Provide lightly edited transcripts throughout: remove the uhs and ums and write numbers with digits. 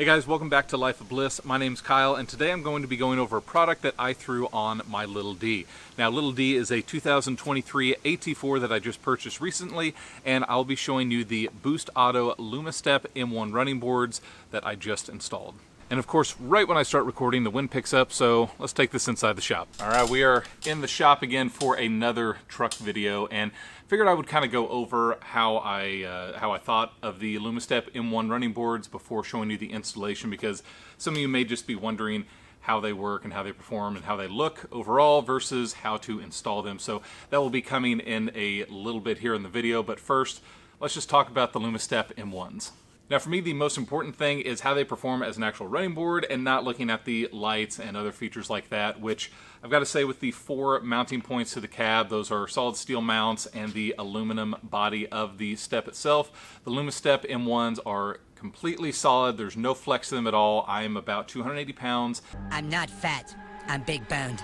Hey guys, welcome back to Life of Bliss. My name's Kyle, and today I'm going to be going over a product that I threw on my Little D. Now, Little D is a 2023 AT4 that I just purchased recently, and I'll be showing you the Boost Auto Lumistep M1 running boards that I just installed. And of course, right when I start recording, the wind picks up, so let's take this inside the shop. All right, we are in the shop again for another truck video, and figured I would kind of go over how I thought of the Lumistep M1 running boards before showing you the installation, because some of you may just be wondering how they work and how they perform and how they look overall versus how to install them. So that will be coming in a little bit here in the video, but first, let's just talk about the Lumistep M1s. Now for me, the most important thing is how they perform as an actual running board and not looking at the lights and other features like that, which I've got to say with the 4 mounting points to the cab, those are solid steel mounts, and the aluminum body of the step itself. The Lumistep M1s are completely solid. There's no flex to them at all. I am about 280 pounds. I'm not fat. I'm big boned.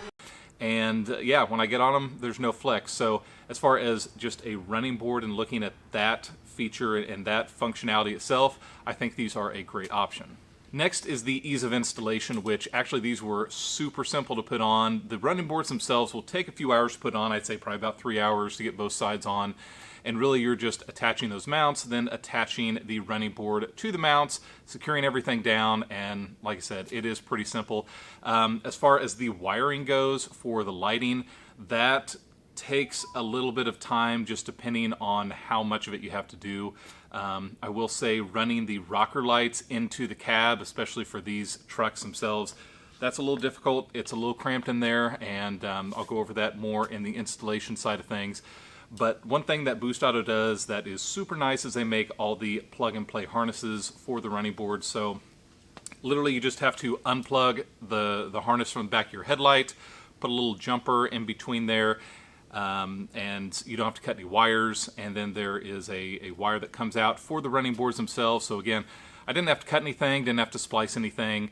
And yeah, when I get on them, there's no flex. So as far as just a running board and looking at that feature and that functionality itself, I think these are a great option. Next is the ease of installation, which actually these were super simple to put on. The running boards themselves will take a few hours to put on. I'd say probably about 3 hours to get both sides on. And really you're just attaching those mounts, then attaching the running board to the mounts, securing everything down, and like I said, it is pretty simple. As far as the wiring goes for the lighting, that takes a little bit of time just depending on how much of it you have to do. I will say running the rocker lights into the cab, especially for these trucks themselves, that's a little difficult. It's a little cramped in there, and I'll go over that more in the installation side of things. But one thing that Boost Auto does that is super nice is they make all the plug-and-play harnesses for the running board. So literally you just have to unplug the harness from the back of your headlight, put a little jumper in between there, and you don't have to cut any wires. And then there is a wire that comes out for the running boards themselves. So again, I didn't have to cut anything, didn't have to splice anything.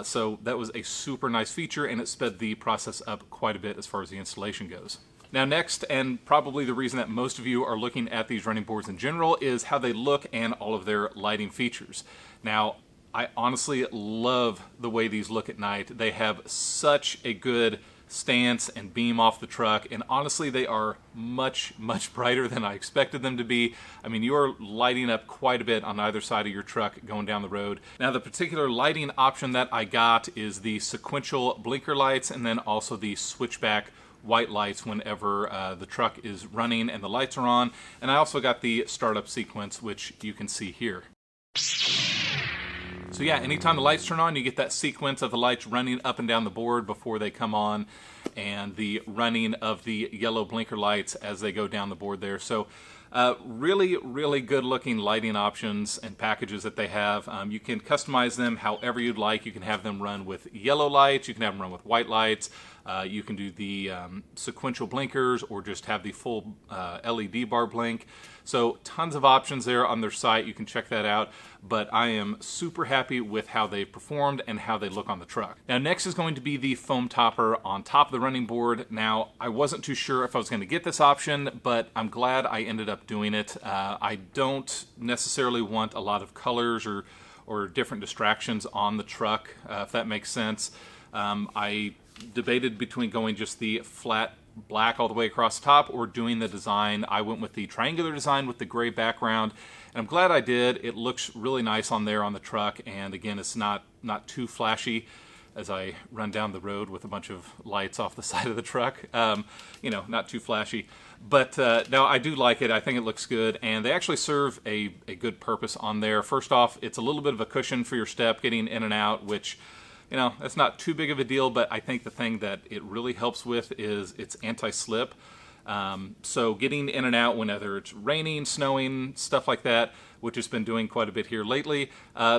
So that was a super nice feature, and it sped the process up quite a bit as far as the installation goes. Now next, and probably the reason that most of you are looking at these running boards in general, is how they look and all of their lighting features. Now, I honestly love the way these look at night. They have such a good stance and beam off the truck, and honestly they are much brighter than I expected them to be. I mean, you are lighting up quite a bit on either side of your truck going down the road. Now the particular lighting option that I got is the sequential blinker lights, and then also the switchback white lights whenever the truck is running and the lights are on. And I also got the startup sequence, which you can see here. So yeah, anytime the lights turn on, you get that sequence of the lights running up and down the board before they come on, and the running of the yellow blinker lights as they go down the board there. So really good looking lighting options and packages that they have. You can customize them however you'd like. You can have them run with yellow lights, you can have them run with white lights, you can do the sequential blinkers, or just have the full LED bar blink. So tons of options there on their site. You can check that out, but I am super happy with how they performed and how they look on the truck. Now next is going to be the foam topper on top of the running board. Now I wasn't too sure if I was going to get this option, but I'm glad I ended up doing it. I don't necessarily want a lot of colors or different distractions on the truck, if that makes sense. I debated between going just the flat black all the way across the top or doing the design. I went with the triangular design with the gray background, and I'm glad I did. It looks really nice on there on the truck, and again, it's not too flashy as I run down the road with a bunch of lights off the side of the truck. You know, not too flashy, but no, I do like it. I think it looks good, and they actually serve a good purpose on there. First off, it's a little bit of a cushion for your step getting in and out, which, you know, that's not too big of a deal, but I think the thing that it really helps with is it's anti-slip. So getting in and out whenever it's raining, snowing, stuff like that, which has been doing quite a bit here lately,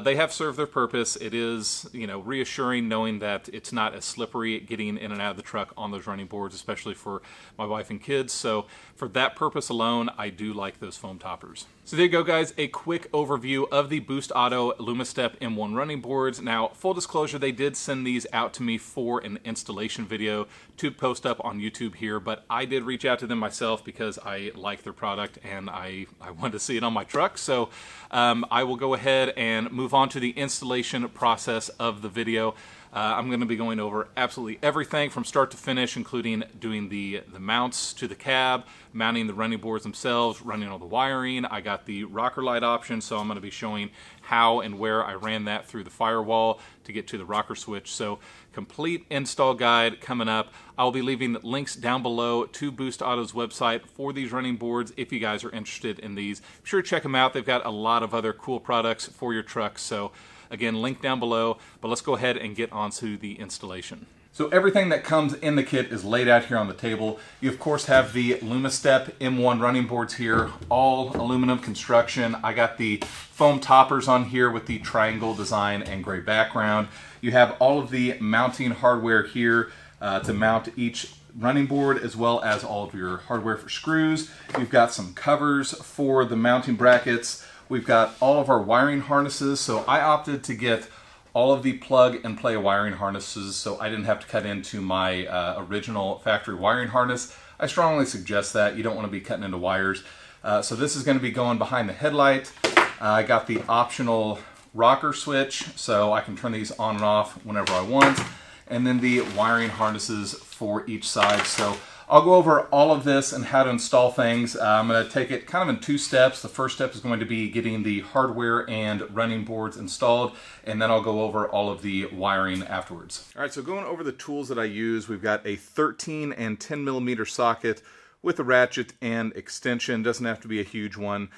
they have served their purpose. It is, you know, reassuring knowing that it's not as slippery getting in and out of the truck on those running boards, especially for my wife and kids. So for that purpose alone, I do like those foam toppers. So there you go, guys, a quick overview of the Boost Auto Lumistep M1 running boards. Now, full disclosure, they did send these out to me for an installation video to post up on YouTube here, but I did reach out to them myself because I like their product and I wanted to see it on my truck. So I will go ahead and move on to the installation process of the video. I'm going to be going over absolutely everything from start to finish, including doing the mounts to the cab, mounting the running boards themselves, running all the wiring. I got the rocker light option, so I'm going to be showing how and where I ran that through the firewall to get to the rocker switch. So complete install guide coming up. I'll be leaving links down below to Boost Auto's website for these running boards if you guys are interested in these. Be sure to check them out. They've got a lot of other cool products for your truck. So again, link down below, but let's go ahead and get on to the installation. So everything that comes in the kit is laid out here on the table. You of course have the Lumistep M1 running boards here, all aluminum construction. I got the foam toppers on here with the triangle design and gray background. You have all of the mounting hardware here to mount each running board, as well as all of your hardware for screws. You've got some covers for the mounting brackets. We've got all of our wiring harnesses, so I opted to get all of the plug and play wiring harnesses so I didn't have to cut into my original factory wiring harness. I strongly suggest that. You don't want to be cutting into wires. So this is going to be going behind the headlight. I got the optional rocker switch, so I can turn these on and off whenever I want. And then the wiring harnesses for each side. So I'll go over all of this and how to install things. I'm going to take it kind of in two steps. The first step is going to be getting the hardware and running boards installed, and then I'll go over all of the wiring afterwards. All right, so going over the tools that I use, we've got a 13 and 10 millimeter socket with a ratchet and extension. Doesn't have to be a huge one.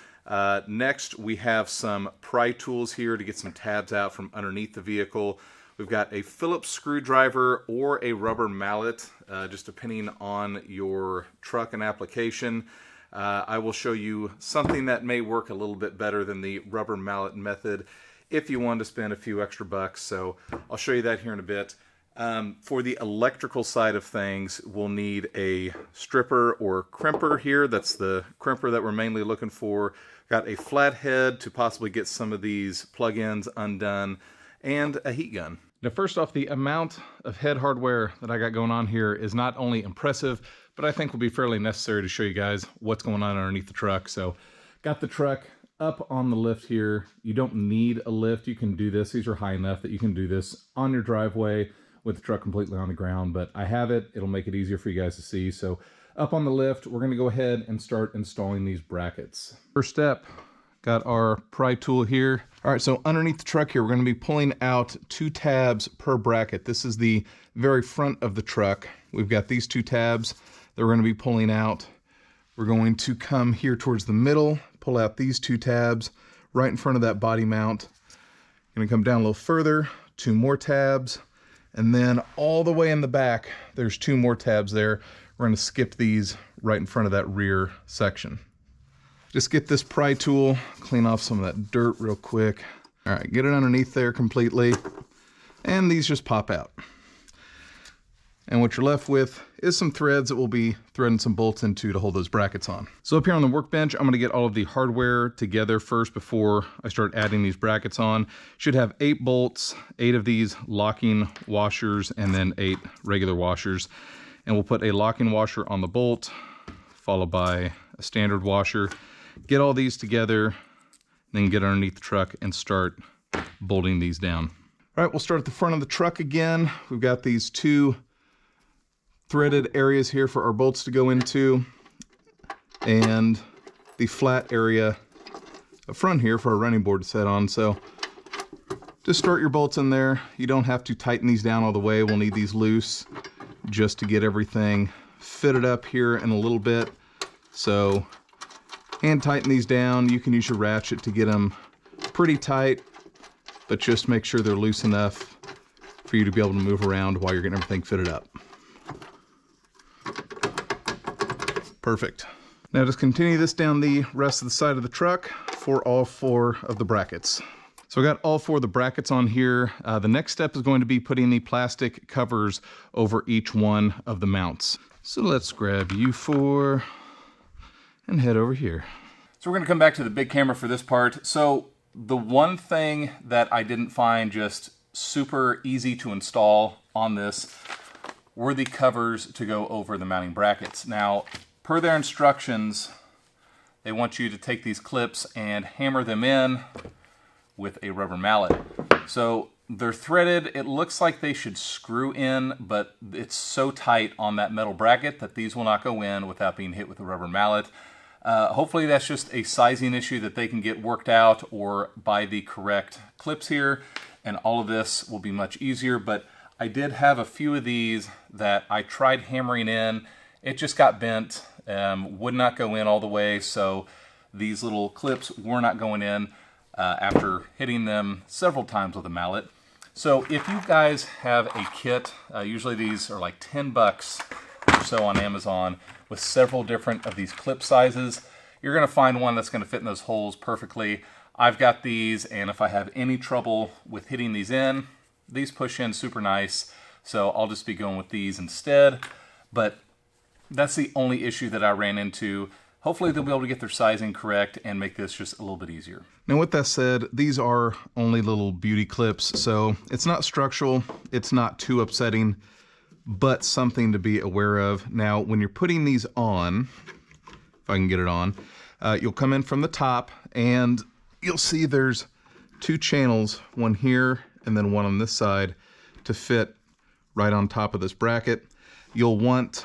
Next, we have some pry tools here to get some tabs out from underneath the vehicle. We've got a Phillips screwdriver or a rubber mallet, just depending on your truck and application. I will show you something that may work a little bit better than the rubber mallet method if you want to spend a few extra bucks. So I'll show you that here in a bit. For the electrical side of things, we'll need a stripper or crimper here. That's the crimper that we're mainly looking for. Got a flathead to possibly get some of these plug-ins undone, and a heat gun. Now first off, the amount of head hardware that I got going on here is not only impressive, but I think will be fairly necessary to show you guys what's going on underneath the truck. So got the truck up on the lift here. You don't need a lift. You can do this. These are high enough that you can do this on your driveway with the truck completely on the ground, but I have it. It'll make it easier for you guys to see. So up on the lift, we're gonna go ahead and start installing these brackets. First step, got our pry tool here. All right, so underneath the truck here, we're going to be pulling out 2 tabs per bracket. This is the very front of the truck. We've got these 2 tabs that we're going to be pulling out. We're going to come here towards the middle, pull out these 2 tabs right in front of that body mount. Going to come down a little further, 2 more tabs, and then all the way in the back, there's 2 more tabs there. We're going to skip these right in front of that rear section. Just get this pry tool, clean off some of that dirt real quick. All right, get it underneath there completely. And these just pop out. And what you're left with is some threads that we'll be threading some bolts into to hold those brackets on. So up here on the workbench, I'm gonna get all of the hardware together first before I start adding these brackets on. Should have 8 bolts, 8 of these locking washers, and then 8 regular washers. And we'll put a locking washer on the bolt, followed by a standard washer. Get all these together, then get underneath the truck and start bolting these down. All right, we'll start at the front of the truck again. We've got these 2 threaded areas here for our bolts to go into, and the flat area up front here for our running board to set on. So just start your bolts in there. You don't have to tighten these down all the way. We'll need these loose just to get everything fitted up here in a little bit. So hand tighten these down. You can use your ratchet to get them pretty tight, but just make sure they're loose enough for you to be able to move around while you're getting everything fitted up. Perfect. Now just continue this down the rest of the side of the truck for all 4 of the brackets. So I got all 4 of the brackets on here. The next step is going to be putting the plastic covers over each one of the mounts. So let's grab U4 and head over here. So we're going to come back to the big camera for this part. So the one thing that I didn't find just super easy to install on this were the covers to go over the mounting brackets. Now, per their instructions, they want you to take these clips and hammer them in with a rubber mallet. So they're threaded. It looks like they should screw in, but it's so tight on that metal bracket that these will not go in without being hit with a rubber mallet. Hopefully that's just a sizing issue that they can get worked out, or buy the correct clips here, and all of this will be much easier. But I did have a few of these that I tried hammering in. It just got bent, would not go in all the way, so these little clips were not going in after hitting them several times with a mallet. So if you guys have a kit, usually these are like 10 bucks or so on Amazon, with several different of these clip sizes, you're going to find one that's going to fit in those holes perfectly. I've got these, and if I have any trouble with hitting these in, these push in super nice, so I'll just be going with these instead. But that's the only issue that I ran into. Hopefully they'll be able to get their sizing correct and make this just a little bit easier. Now with that said, these are only little beauty clips, so it's not structural, it's not too upsetting, but something to be aware of. Now when you're putting these on, if I can get it on, you'll come in from the top and you'll see there's two channels, one here and then one on this side, to fit right on top of this bracket. You'll want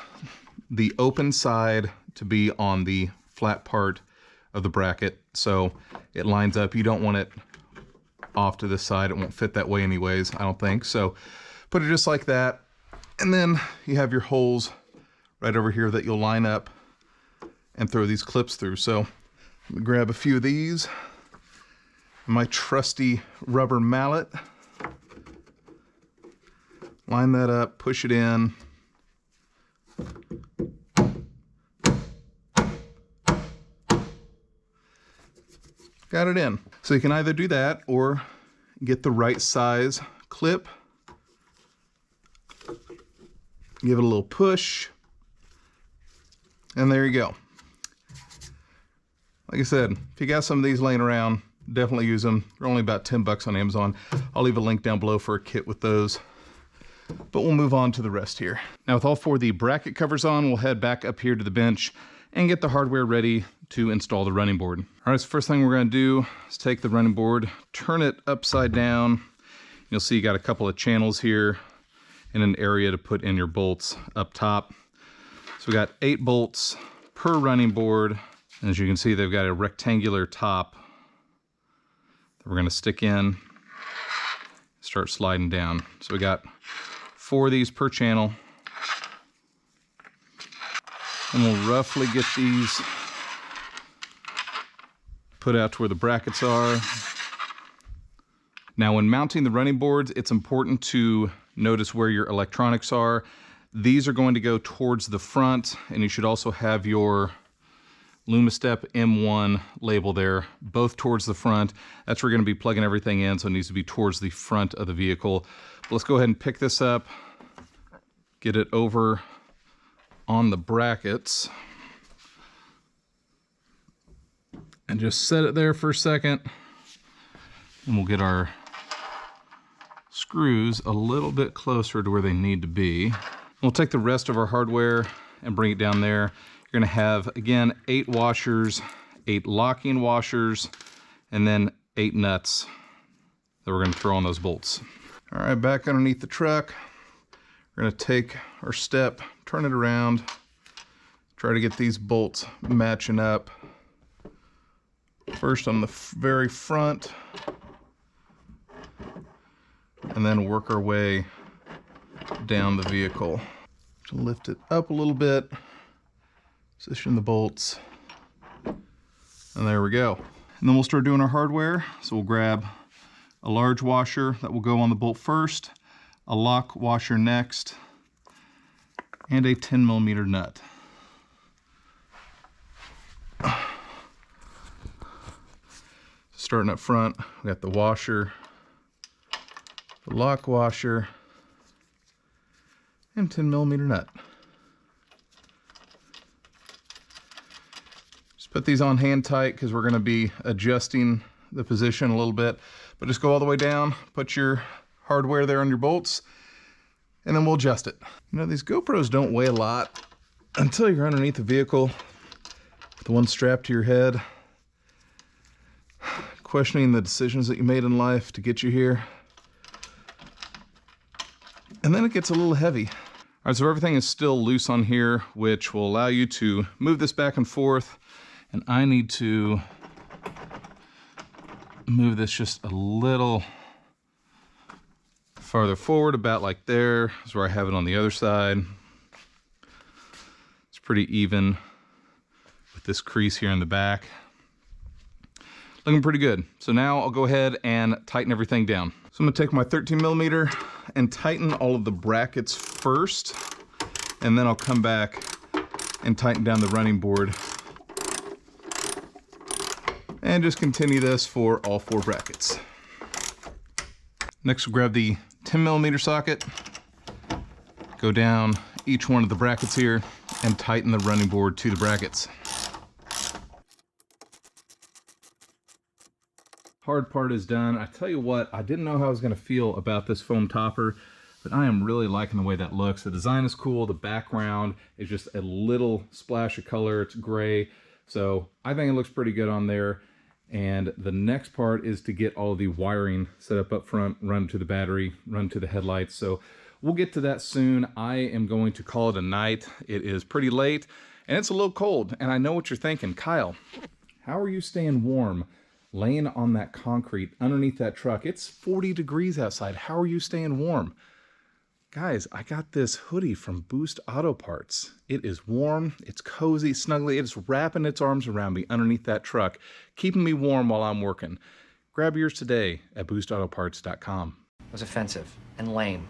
the open side to be on the flat part of the bracket, so it lines up. You don't want it off to this side. It won't fit that way anyways, I don't think. So put it just like that, and then you have your holes right over here that you'll line up and throw these clips through. So let me grab a few of these, my trusty rubber mallet, line that up, push it in. Got it in. So you can either do that or get the right size clip, give it a little push, and there you go. Like I said, if you got some of these laying around, definitely use them. They're only about 10 bucks on Amazon. I'll leave a link down below for a kit with those. But we'll move on to the rest here. Now with all four of the bracket covers on, we'll head back up here to the bench and get the hardware ready to install the running board. All right, so first thing we're gonna do is take the running board, turn it upside down. You'll see you got a couple of channels here and an area to put in your bolts up top. So we got 8 bolts per running board. And as you can see, they've got a rectangular top that we're gonna stick in, start sliding down. So we got 4 of these per channel. And we'll roughly get these put out to where the brackets are. Now when mounting the running boards, it's important to notice where your electronics are. These are going to go towards the front, and you should also have your Lumistep M1 label there, both towards the front. That's where you're going to be plugging everything in, so it needs to be towards the front of the vehicle. But let's go ahead and pick this up, get it over on the brackets, and just set it there for a second, and we'll get our screws a little bit closer to where they need to be. We'll take the rest of our hardware and bring it down there. You're gonna have, again, 8 washers, 8 locking washers, and then 8 nuts that we're gonna throw on those bolts. All right, back underneath the truck, we're gonna take our step, turn it around, try to get these bolts matching up. First on the very front, and then work our way down the vehicle. So lift it up a little bit, position the bolts, and there we go. And then we'll start doing our hardware. So we'll grab a large washer that will go on the bolt first, a lock washer next, and a 10mm nut. Starting up front, we got the washer, the lock washer, and 10mm nut. Just put these on hand tight because we're going to be adjusting the position a little bit, but just go all the way down, put your hardware there on your bolts, and then we'll adjust it. You know, these GoPros don't weigh a lot until you're underneath the vehicle with the one strapped to your head, questioning the decisions that you made in life to get you here. And then it gets a little heavy. All right, so everything is still loose on here, which will allow you to move this back and forth. And I need to move this just a little farther forward, about like there is where I have it on the other side. It's pretty even with this crease here in the back. Looking pretty good. So now I'll go ahead and tighten everything down. So I'm gonna take my 13mm and tighten all of the brackets first, and then I'll come back and tighten down the running board. And just continue this for all 4 brackets. Next we'll grab the 10mm socket, go down each one of the brackets here, and tighten the running board to the brackets. Hard part is done. I tell you what, I didn't know how I was going to feel about this foam topper, but I am really liking the way that looks. The design is cool. The background is just a little splash of color. It's gray. So I think it looks pretty good on there. And the next part is to get all the wiring set up front, run to the battery, run to the headlights. So we'll get to that soon. I am going to call it a night. It is pretty late and it's a little cold. And I know what you're thinking, Kyle, how are you staying warm laying on that concrete underneath that truck? It's 40 degrees outside. How are you staying warm? Guys, I got this hoodie from Boost Auto Parts. It is warm, it's cozy, snuggly, it's wrapping its arms around me underneath that truck, keeping me warm while I'm working. Grab yours today at boostautoparts.com. It was offensive and lame,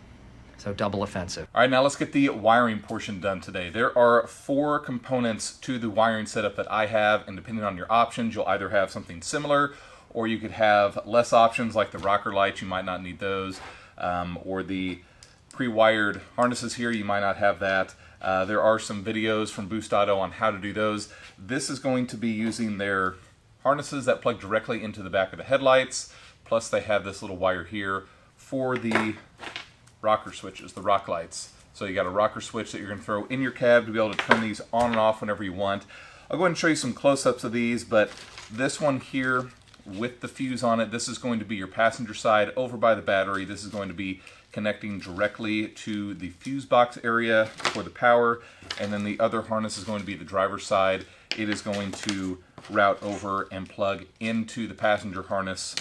so double offensive. All right, now let's get the wiring portion done today. There are 4 components to the wiring setup that I have, and depending on your options, you'll either have something similar, or you could have less options like the rocker lights. You might not need those, or the pre-wired harnesses here, you might not have that. There are some videos from Boost Auto on how to do those. This is going to be using their harnesses that plug directly into the back of the headlights, plus they have this little wire here for the rocker switches, the rock lights. So you got a rocker switch that you're going to throw in your cab to be able to turn these on and off whenever you want. I'll go ahead and show you some close-ups of these, but this one here with the fuse on it, this is going to be your passenger side over by the battery. This is going to be connecting directly to the fuse box area for the power, and then the other harness is going to be the driver's side. It is going to route over and plug into the passenger harness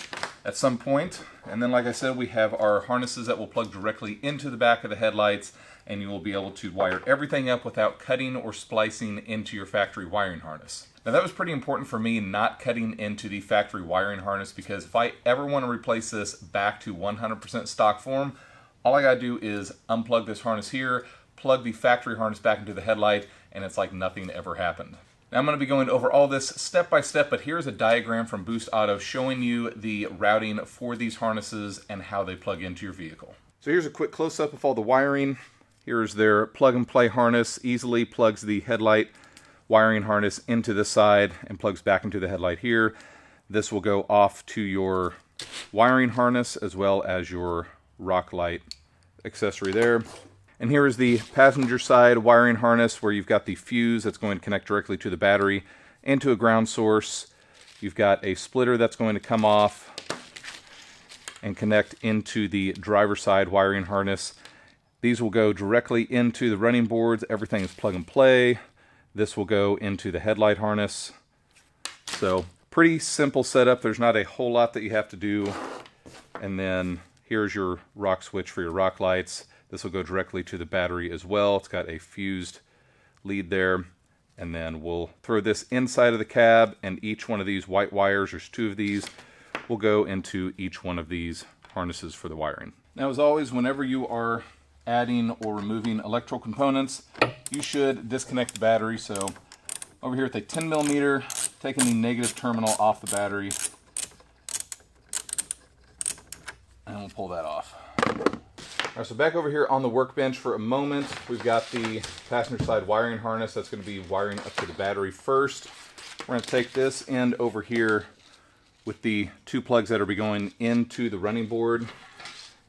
at some point. And then, like I said, we have our harnesses that will plug directly into the back of the headlights, and you will be able to wire everything up without cutting or splicing into your factory wiring harness. Now that was pretty important for me, not cutting into the factory wiring harness, because if I ever want to replace this back to 100% stock form, all I gotta do is unplug this harness here, plug the factory harness back into the headlight, and it's like nothing ever happened. Now I'm gonna be going over all this step by step, but here's a diagram from Boost Auto showing you the routing for these harnesses and how they plug into your vehicle. So here's a quick close-up of all the wiring. Here's their plug-and-play harness, easily plugs the headlight wiring harness into this side and plugs back into the headlight here. This will go off to your wiring harness as well as your rock light accessory there. And here is the passenger side wiring harness where you've got the fuse that's going to connect directly to the battery and to a ground source. You've got a splitter that's going to come off and connect into the driver side wiring harness. These will go directly into the running boards. Everything is plug and play. This will go into the headlight harness. So pretty simple setup. There's not a whole lot that you have to do. And then here's your rock switch for your rock lights. This will go directly to the battery as well. It's got a fused lead there. And then we'll throw this inside of the cab, and each one of these white wires, there's 2 of these, will go into each one of these harnesses for the wiring. Now, as always, whenever you are adding or removing electrical components, you should disconnect the battery. So over here with a 10mm, taking the negative terminal off the battery, and we'll pull that off. All right, so back over here on the workbench for a moment, we've got the passenger side wiring harness that's going to be wiring up to the battery first. We're going to take this end over here with the 2 plugs that are going into the running board,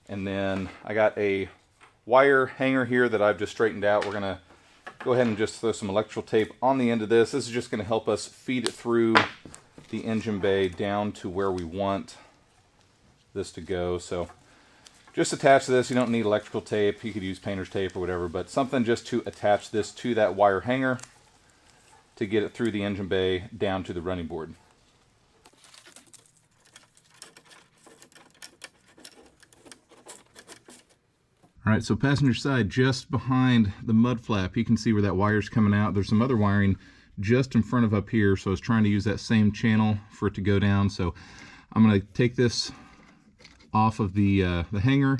and then I got a wire hanger here that I've just straightened out. We're going to go ahead and just throw some electrical tape on the end of this. This is just going to help us feed it through the engine bay down to where we want this to go. So just attach this. You don't need electrical tape. You could use painter's tape or whatever, but something just to attach this to that wire hanger to get it through the engine bay down to the running board. All right, so passenger side, just behind the mud flap, you can see where that wire's coming out. There's some other wiring just in front of up here, so I was trying to use that same channel for it to go down. So I'm going to take this off of the hanger,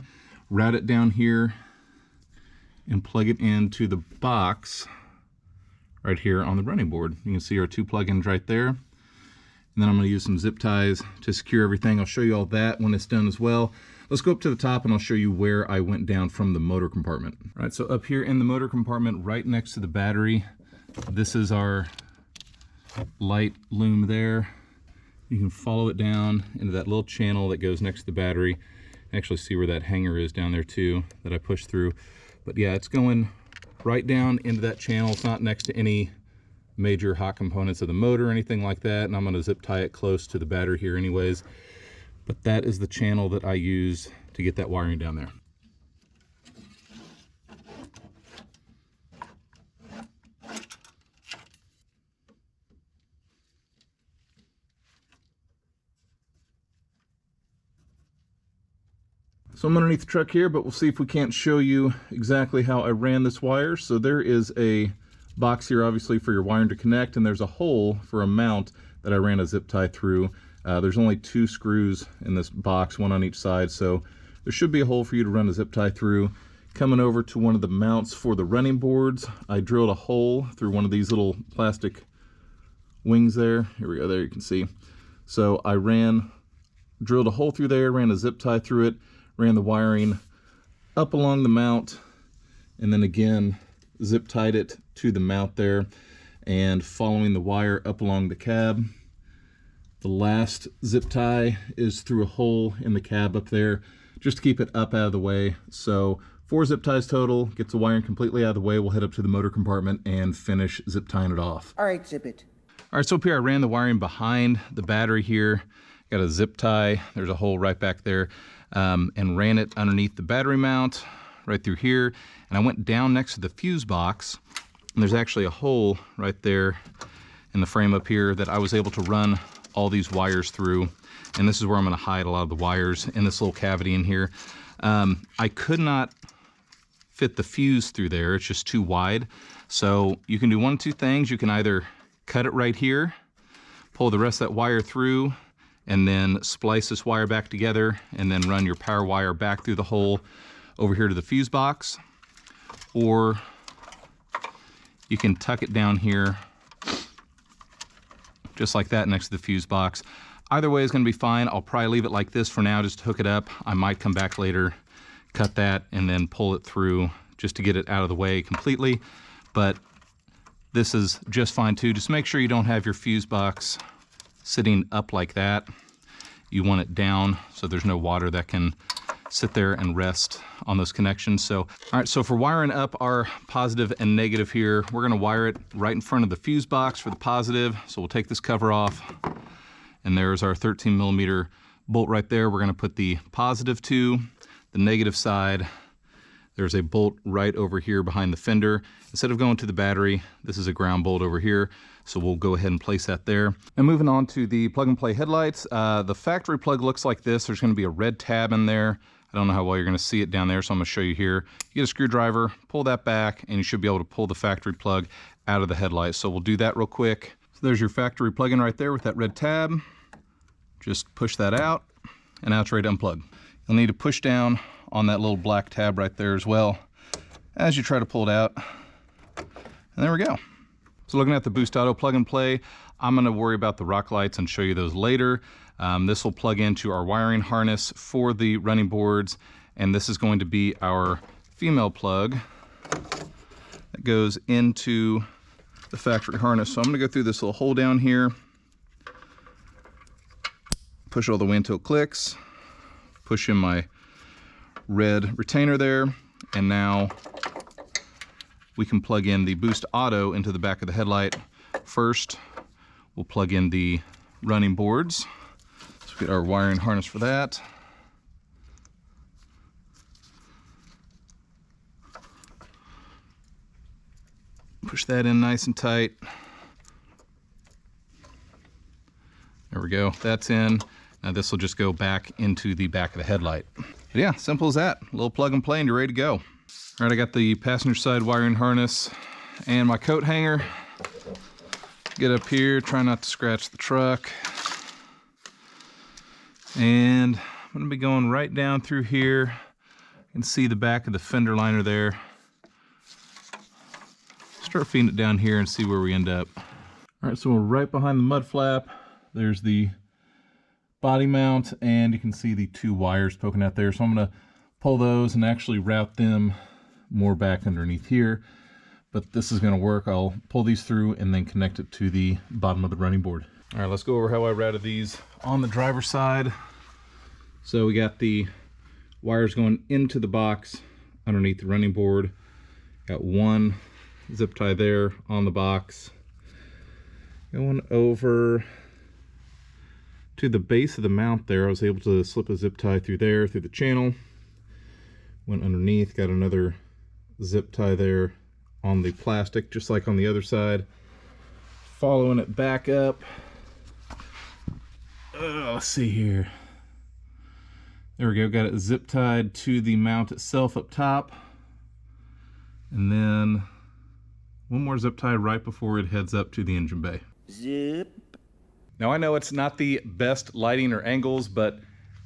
route it down here, and plug it into the box right here on the running board. You can see our 2 plugins right there. And then I'm going to use some zip ties to secure everything. I'll show you all that when it's done as well. Let's go up to the top and I'll show you where I went down from the motor compartment. All right, so up here in the motor compartment, right next to the battery, this is our light loom there. You can follow it down into that little channel that goes next to the battery. Actually see where that hanger is down there too, that I pushed through. But yeah, it's going right down into that channel. It's not next to any major hot components of the motor or anything like that. And I'm going to zip tie it close to the battery here anyways. But that is the channel that I use to get that wiring down there. So I'm underneath the truck here, but we'll see if we can't show you exactly how I ran this wire. So there is a box here, obviously, for your wiring to connect, and there's a hole for a mount that I ran a zip tie through. There's only 2 screws in this box, 1 on each side, so there should be a hole for you to run a zip tie through. Coming over to one of the mounts for the running boards, I drilled a hole through one of these little plastic wings there. Here we go, there you can see. So I drilled a hole through there, ran a zip tie through it, ran the wiring up along the mount, and then again zip tied it to the mount there, and following the wire up along the cab. The last zip tie is through a hole in the cab up there, just to keep it up out of the way. So 4 zip ties total, gets the wiring completely out of the way. We'll head up to the motor compartment and finish zip tying it off. All right, zip it. All right, so up here I ran the wiring behind the battery here. Got a zip tie, there's a hole right back there, and ran it underneath the battery mount right through here. And I went down next to the fuse box, and there's actually a hole right there in the frame up here that I was able to run all these wires through. And this is where I'm going to hide a lot of the wires, in this little cavity in here. I could not fit the fuse through there, it's just too wide. So you can do one of 2 things. You can either cut it right here, pull the rest of that wire through, and then splice this wire back together, and then run your power wire back through the hole over here to the fuse box. Or you can tuck it down here just like that next to the fuse box. Either way is going to be fine. I'll probably leave it like this for now, just to hook it up. I might come back later, cut that, and then pull it through just to get it out of the way completely. But this is just fine too. Just make sure you don't have your fuse box sitting up like that. You want it down so there's no water that can sit there and rest on those connections. So, all right, so for wiring up our positive and negative here, we're gonna wire it right in front of the fuse box for the positive. So we'll take this cover off, and there's our 13mm bolt right there. We're gonna put the positive to. The negative side, there's a bolt right over here behind the fender. Instead of going to the battery, this is a ground bolt over here. So we'll go ahead and place that there. And moving on to the plug and play headlights. The factory plug looks like this. There's gonna be a red tab in there. I don't know how well you're gonna see it down there, so I'm gonna show you here. You get a screwdriver, pull that back, and you should be able to pull the factory plug out of the headlight. So we'll do that real quick. So there's your factory plug-in right there with that red tab. Just push that out, and now it's ready to unplug. You'll need to push down on that little black tab right there as well as you try to pull it out. And there we go. So looking at the Boost Auto plug and play, I'm gonna worry about the rock lights and show you those later. This will plug into our wiring harness for the running boards, and this is going to be our female plug that goes into the factory harness. So I'm gonna go through this little hole down here, push all the way until it clicks, push in my red retainer there, and now we can plug in the Boost Auto into the back of the headlight. First, we'll plug in the running boards. Let's get our wiring harness for that. Push that in nice and tight. There we go, that's in. Now this will just go back into the back of the headlight. But yeah, simple as that. A little plug and play and you're ready to go. All right, I got the passenger side wiring harness and my coat hanger. Get up here, try not to scratch the truck. And I'm gonna be going right down through here. You can see the back of the fender liner there. Start feeding it down here and see where we end up. All right, so we're right behind the mud flap. There's the body mount, and you can see the two wires poking out there. So I'm gonna pull those and actually route them more back underneath here. But this is gonna work. I'll pull these through and then connect it to the bottom of the running board. All right, let's go over how I routed these on the driver's side. So we got the wires going into the box underneath the running board. Got one zip tie there on the box. Going over to the base of the mount there, I was able to slip a zip tie through there, through the channel. Went underneath, got another zip tie there on the plastic, just like on the other side. Following it back up. Let's see here. There we go, got it zip tied to the mount itself up top. And then one more zip tie right before it heads up to the engine bay. Zip. Now I know it's not the best lighting or angles, but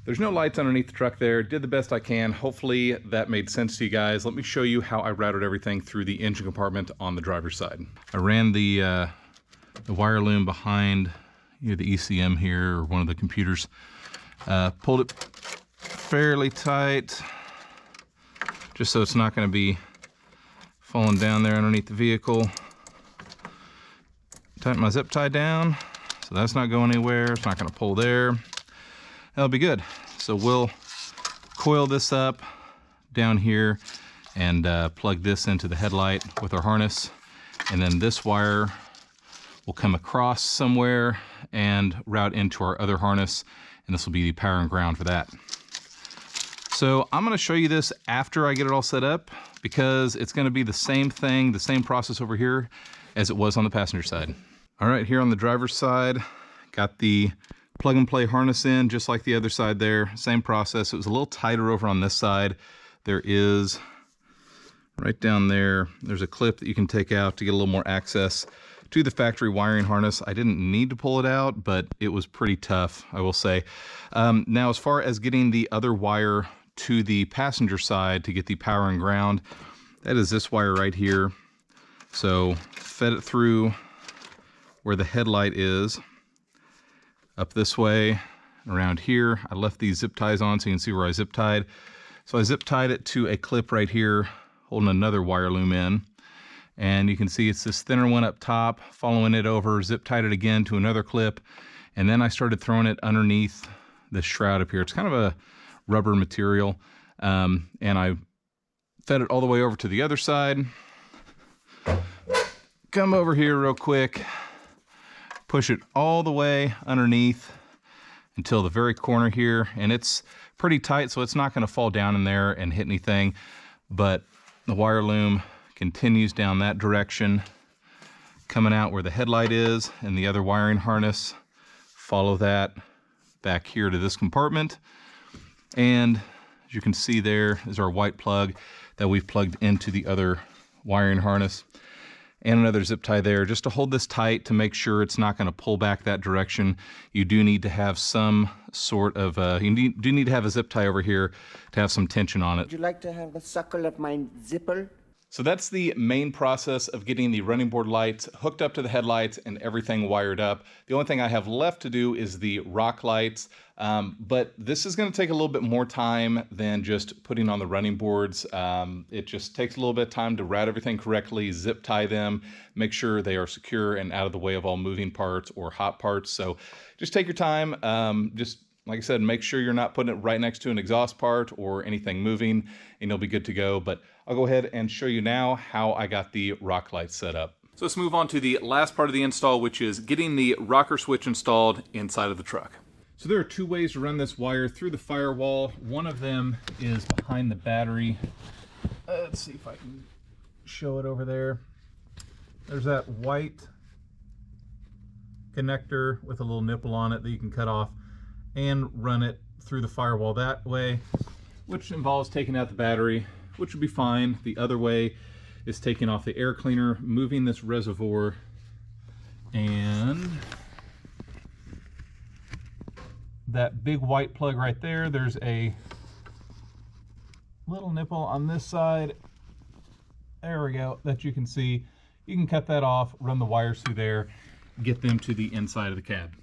there's no lights underneath the truck there. Did the best I can. Hopefully that made sense to you guys. Let me show you how I routed everything through the engine compartment on the driver's side. I ran the wire loom behind the ECM here, or one of the computers. Pulled it fairly tight, just so it's not going to be falling down there underneath the vehicle. Tighten my zip tie down, so that's not going anywhere. It's not going to pull there. That'll be good. So we'll coil this up down here and plug this into the headlight with our harness. And then this wire will come across somewhere and route into our other harness. And this will be the power and ground for that. So I'm gonna show you this after I get it all set up, because it's gonna be the same thing, the same process over here as it was on the passenger side. All right, here on the driver's side, got the plug and play harness in, just like the other side there. Same process. It was a little tighter over on this side. There is, right down there, there's a clip that you can take out to get a little more access to the factory wiring harness. I didn't need to pull it out, but it was pretty tough, I will say. Now, as far as getting the other wire to the passenger side to get the power and ground, that is this wire right here. So fed it through where the headlight is, up this way, around here. I left these zip ties on so you can see where I zip tied. So I zip tied it to a clip right here, holding another wire loom in. And you can see it's this thinner one up top, following it over, zip tied it again to another clip. And then I started throwing it underneath this shroud up here. It's kind of a rubber material. And I fed it all the way over to the other side. Come over here real quick. Push it all the way underneath until the very corner here. And it's pretty tight, so it's not going to fall down in there and hit anything. But the wire loom continues down that direction, coming out where the headlight is, and the other wiring harness. Follow that back here to this compartment. And as you can see, there is our white plug that we've plugged into the other wiring harness. And another zip tie there just to hold this tight to make sure it's not going to pull back that direction. You do need to have some sort of, do need to have a zip tie over here to have some tension on it. Would you like to have the suckle of my zipper? So that's the main process of getting the running board lights hooked up to the headlights and everything wired up. The only thing I have left to do is the rock lights, but this is going to take a little bit more time than just putting on the running boards. It just takes a little bit of time to route everything correctly, zip tie them, make sure they are secure and out of the way of all moving parts or hot parts. So just take your time, just Like I said, make sure you're not putting it right next to an exhaust part or anything moving, and you'll be good to go. But I'll go ahead and show you now how I got the rock lights set up. So let's move on to the last part of the install, which is getting the rocker switch installed inside of the truck. So there are two ways to run this wire through the firewall. One of them is behind the battery. Let's see if I can show it over there. There's that white connector with a little nipple on it that you can cut off and run it through the firewall that way, which involves taking out the battery, which would be fine. The other way is taking off the air cleaner, moving this reservoir, and that big white plug right there, there's a little nipple on this side. There we go, that you can see. You can cut that off, run the wires through there, get them to the inside of the cab.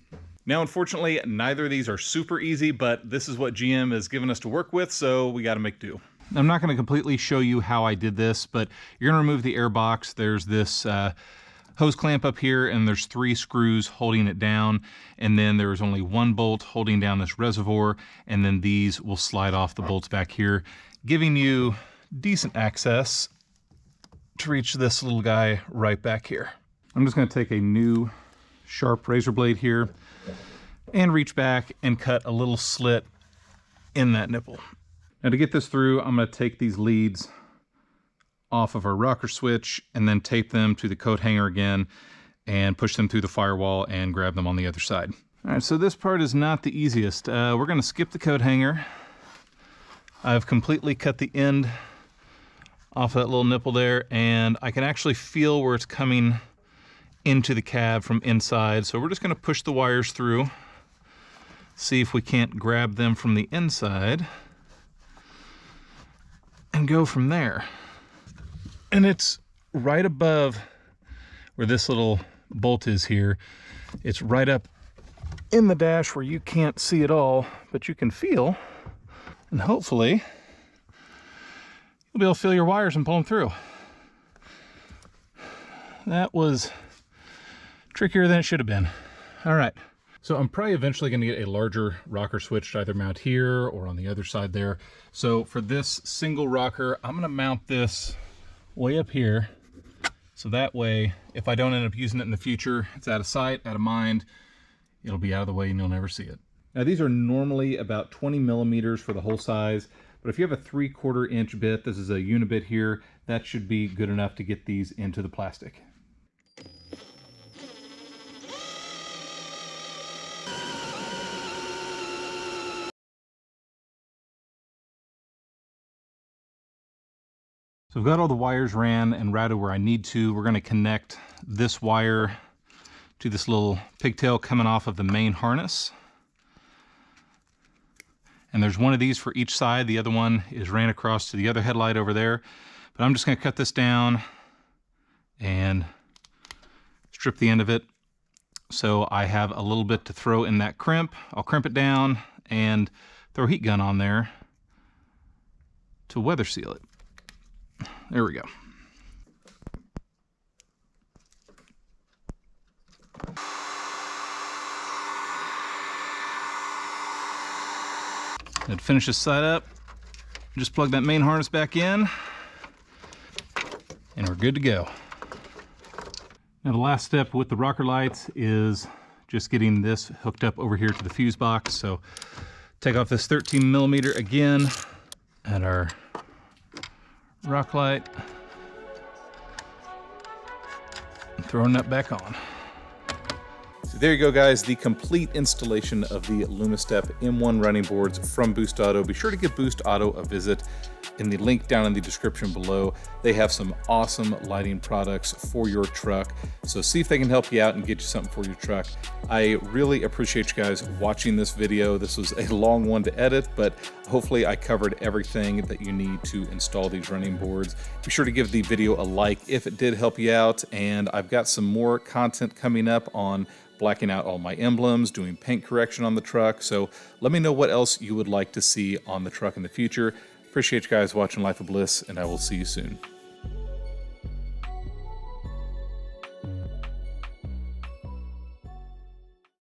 Now, unfortunately, neither of these are super easy, but this is what GM has given us to work with, so we got to make do. I'm not going to completely show you how I did this, but you're going to remove the air box. There's this hose clamp up here, and there's 3 screws holding it down, and then there's only 1 bolt holding down this reservoir, and then these will slide off the bolts back here, giving you decent access to reach this little guy right back here. I'm just going to take a new sharp razor blade here and reach back and cut a little slit in that nipple. Now to get this through, I'm going to take these leads off of our rocker switch and then tape them to the coat hanger again and push them through the firewall and grab them on the other side. All right, so this part is not the easiest. We're going to skip the coat hanger. I've completely cut the end off that little nipple there, and I can actually feel where it's coming into the cab from inside. So we're just going to push the wires through, see if we can't grab them from the inside, and go from there. And it's right above where this little bolt is here. It's right up in the dash where you can't see it all, but you can feel, and hopefully you'll be able to feel your wires and pull them through. That was trickier than it should have been. All right, so I'm probably eventually going to get a larger rocker switch to either mount here or on the other side there. So for this single rocker, I'm going to mount this way up here, so that way if I don't end up using it in the future, it's out of sight, out of mind. It'll be out of the way and you'll never see it. Now these are normally about 20 millimeters for the whole size, but if you have a 3/4 inch bit, this is a unibit here, that should be good enough to get these into the plastic. So I've got all the wires ran and routed where I need to. We're going to connect this wire to this little pigtail coming off of the main harness. And there's one of these for each side. The other one is ran across to the other headlight over there. But I'm just going to cut this down and strip the end of it, so I have a little bit to throw in that crimp. I'll crimp it down and throw a heat gun on there to weather seal it. There we go. And finish this side up. Just plug that main harness back in, and we're good to go. Now the last step with the rocker lights is just getting this hooked up over here to the fuse box. So take off this 13 millimeter again at our rock light, and throwing that back on. So there you go, guys, the complete installation of the Lumistep M1 running boards from Boost Auto. Be sure to give Boost Auto a visit in the link down in the description below. They have some awesome lighting products for your truck, so see if they can help you out and get you something for your truck. I really appreciate you guys watching this video. This was a long one to edit, but hopefully I covered everything that you need to install these running boards. Be sure to give the video a like if it did help you out, and I've got some more content coming up on blacking out all my emblems, doing paint correction on the truck. So let me know what else you would like to see on the truck in the future. Appreciate you guys watching Life of Bliss, and I will see you soon.